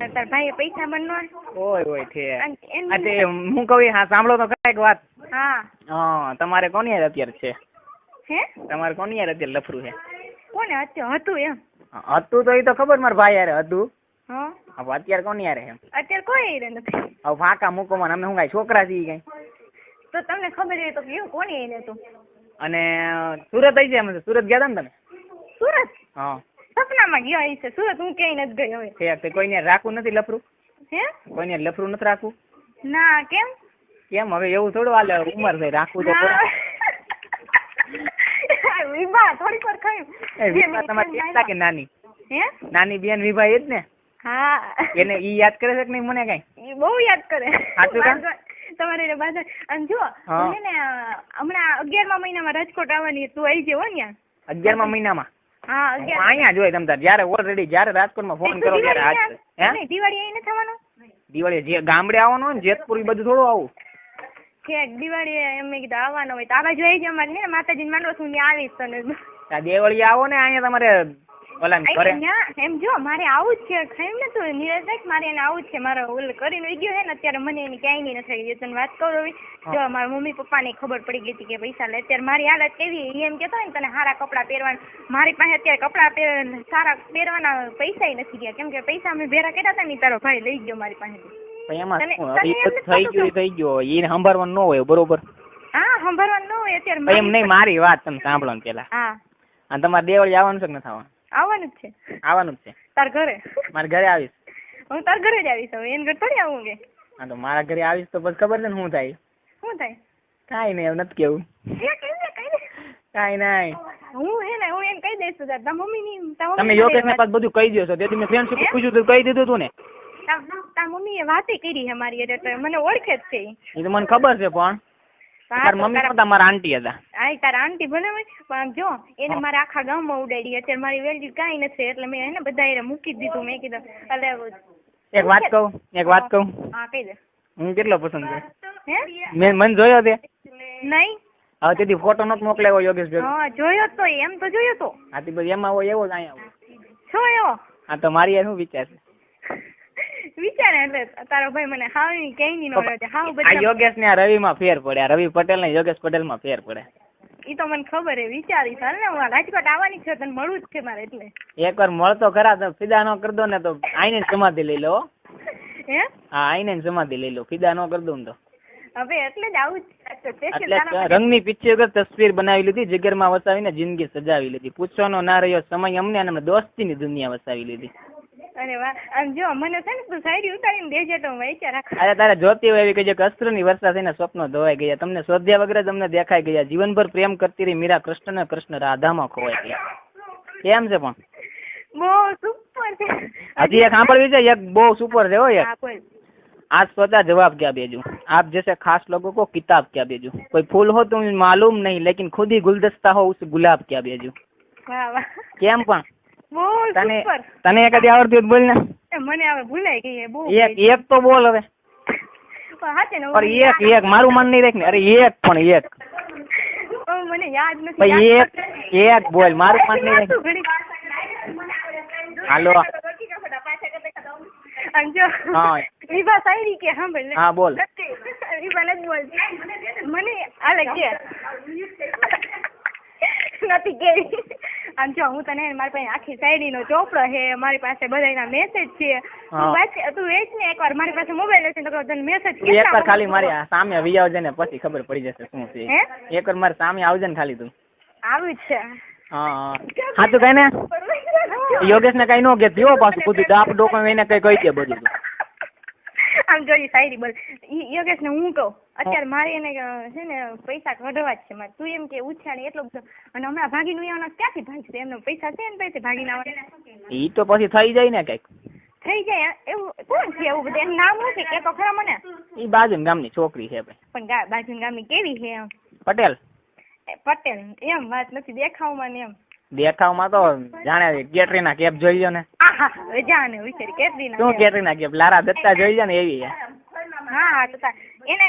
તાર ભાઈ પૈસા બનનો ઓય ઠે આ હું કહું હા સાંભળો તો ખરા એક વાત. હા તમારે કોની યાર અત્યારે છે? હે તમારે કોની યાર અત્યારે લફરું છે? કોને અત્યારે હતું એમ? હતું તો એ તો ખબર મારા ભાઈ યાર હતું. હા હવે અત્યારે કોની યાર એમ? અત્યારે કોઈ યાર નથી. હવે ફાંકા મૂકો મને, અમે હું કઈ છોકરા છીએ કઈ? તો તમને ખબર હોય તો કેવું કોની યાર હતું? અને સુરત આવી જાય અમે સુરત ગયા હતા ને તમે? સુરત? હા સપનામાં ગયા છે સુરત, હું ક્યાંય નથી ગઈ હવે. તે કોઈને રાખવું નથી લફરું? હે કોઈને લફરું નથી રાખવું? ના કેમ? કેમ હવે એવું થોડું હાલે, ઉંમર થઈ રાખવું તો વિભા થોડીક વાર ખાઈ. વિભા તમારી બેન કે નાની? હે નાની બેન વિભા એ જ ને? હા એને ઈ યાદ કરે છે કે નહીં મને કઈ? ઈ બહુ યાદ કરે. સાચું કામ? તમારે બાજુ અને જો મને ને હમણાં 11મા મહિનામાં રાજકોટ આવવાની, તું આવી જવો ને 11મા મહિનામાં? હા અહીંયા જોઈ તમ તાર જયારે ઓલરેડી જયારે રાજકોટમાં ફોન કરો ત્યારે હે દિવાળી અહીં નથી આવવાનું? દિવાળી જે ગામડે આવવાનું હોય ને જેતપુર બધું થોડું આવું કે દિવાળી એમ કીધું આવવાનું હોય તો આ બાજુ આવી જાય અમારે ને માતાજીને માંડવો છું ત્યાં આવીશ તને. દિવાળી આવો ને અહીંયા તમારે ઓલા ઘરે એમ જો મારે આવું જ છે ખાઈ ને તું નિરાશ મારે એને આવું જ છે. મારો ઓલ કરીને ગયો છે ને અત્યારે મને એની ક્યાંય નહીં નથી. તને વાત કરું જો મારા મમ્મી પપ્પાને ખબર પડી ગઈ હતી કે પૈસા લે. અત્યારે મારી હાલત કેવી એમ કેતો ને તને સારા કપડાં પહેરવાના, મારી પાસે અત્યારે કપડાં સારા પહેરવાના પૈસા નથી ગયા કેમ કે પૈસા અમે ભેરા કર્યા હતા ને તારો ભાઈ લઈ ગયો મારી પાસેથી. એમાં થઈ ગયો એને સંભાળવાનું ન હોય બરોબર? હા સંભાળવાનું ન હોય અત્યારે. એમ નહીં મારી વાત તમે સાંભળો ને પેલા. હા અને તમારે દેવળી આવવાનું છે કે નથી આવવાનું? આવવાનું જ છે. આવવાનું જ છે તાર ઘરે? મારા ઘરે આવીશ. હું તાર ઘરે જ આવીશ. હવે એને ઘરે થોડી આવું કે? હા તો મારા ઘરે આવીશ તો પછી ખબર છે ને શું થાય? શું થાય? કાઈ નહીં એવું નથી કેવું. કાઈ નહીં હું હે ને હું એને કહી દઈશ તાર મમ્મી ની. તમે યોગેશ ને પાછું બધું કહી દો છો. તેથી મેં ફ્રેન્ડશીપ પૂછ્યું તો કહી દીધું તું ને. તાર મમ્મી એ વાતે કરી છે મારી એટલે મને ઓળખે જ છે. એ તો મને ખબર છે પણ તાર મમ્મી નતા મારા આંટી હતા. હા તારા આંટી ભલે પણ જો એને મારા આખા ગામમાં ઉડાડી. અત્યારે મારી વેલ્યુ કાંઈ નથી એટલે મેં એને બધા મૂકી જ દીધું. મેં કીધું એટલે એક વાત કહું. હા કહી દે. હું કેટલો પસંદ છું? હે મેં મને જોયો તે નહીં? હવે તેથી ફોટો નતો મોકલાયો યોગેશ ભાઈ? હા જોયો તો એમ તો જોયો તો. હા તે બધી એમાં હોય એવો જ અહીંયા શું એવો? હા તો મારી યાર શું વિચાર છે? વિચારે એટલે તારો ભાઈ મને હાવ ક્યાંય નહીં નડે. હાવ બધા યોગેશ ને આ રવિ માં ફેર પડે. આ રવિ પટેલ ને યોગેશ પટેલ માં ફેર પડે. ઈ તો મને ખબર હે. વિચારી ચાલ ને હું રાજકોટ આવવાની છે તને મળવું જ છે મારે એટલે. એકવાર મળતો ખરા તો ફિદા નો કરી દો ને તો આઈને સમાધિ લઈ લો. હે હા આઈને સમાધિ લઈ લો. ફિદા નો કરી દઉં તો હવે એટલે જ આવું એટલે રંગની પીછી વગર તસવીર બનાવી લીધી, જીગરમાં વસાવીને જિંદગી સજાવી લીધી. પૂછવાનો ના રહ્યો સમય અમને અને દોસ્તીની દુનિયા વસાવી લીધી. અરે વાહ. અને જો મને છે ને તું શાયરી ઉતારીને દેજે તો હું વિચાર રાખું. અરે તારે જોતી હોય એવી કહેજે કે અસ્ત્રની વર્ષા થઈને સ્વપ્નો ધોવાઈ ગયા, તમને શોધ્યા વગર જ અમને દેખાઈ ગયા, જીવનભર પ્રેમ કરતી રહી મીરા કૃષ્ણ ને કૃષ્ણ રાધામાં ખોવાઈ ગયા. કેમ છે પણ? બહુ સુપર છે. હજી એક સાંભળવી છે? એક બહુ સુપર છે હો. એક आज सोचा जवाब क्या भेजूं, आप जैसे खास लोगों को किताब क्या भेजूं, कोई फूल हो तो मालूम नहीं लेकिन खुद ही गुलदस्ता हो उस गुलाब क्या भेजूं. वाह वाह. કેમ પણ? બહુ સુપર. તને એકાદી આવડતું બોલ ને. મને હવે ભૂલાઈ ગઈ બહુ. એક તો બોલ હવે. હાચે ને. અરે એક મારું મન નહીં રાખ ને. અરે એક પણ એક. મને યાદ નથી. એક બોલ મારું મન નહીં રાખ. હાલો. અંજો હા વિભા શાયરી કે સાંભળ. હા બોલ. વિભા નથી બોલતી. મને આલે કે નથી કેવી. આમ જો હું તને મારી પાસે આખી શાયરી નો ચોપડો છે, મારી પાસે બધાના મેસેજ છે. તું વેચ ને એકવાર મારી પાસે મોબાઈલ હશે તો તને મેસેજ એકવાર ખાલી મારી સામે આવી આવજે ને પછી ખબર પડી જશે શું છે. એકવાર મારી સામે આવજે ને ખાલી તું. આવી જ છે. હા હા તું કઈ ને યોગેશ ને કઈ નો કે થયો પાછું બધું ડાપ ડોકમ એને કઈ કહી દે બધું. આમ જોઈ શાયરી બોલ. યોગેશ ને હું કહું અત્યારે મારે એને છે ને પૈસા કઢવા જ છે મારે. તું એમ કે ઉછાળી એટલો બધો અને હમણાં ભાગીને આવવાના ક્યાંથી ભાગશે? એમને પૈસા છે ને પૈસે ભાગીને આવવાના. ઈ તો પછી થઈ જાય ને કઈક. થઈ જાય એવું કોણ છે એવું બધું? એનું નામ શું છે કે તો ખરા મને. ઈ બાજુ ગામની છોકરી છે પણ બાજુ ગામની કેવી છે? એમ પટેલ. પટેલ એમ વાત નથી દેખાવમાં ને એમ. દેખાવમાં તો જાણે કેટરીના કેફ જોઈ લો ને. હા જાણે વિચારી કેટરીના. શું કેટરીના કેફ? લારા દત્તા જોઈ લો ને એવી. હા તો એને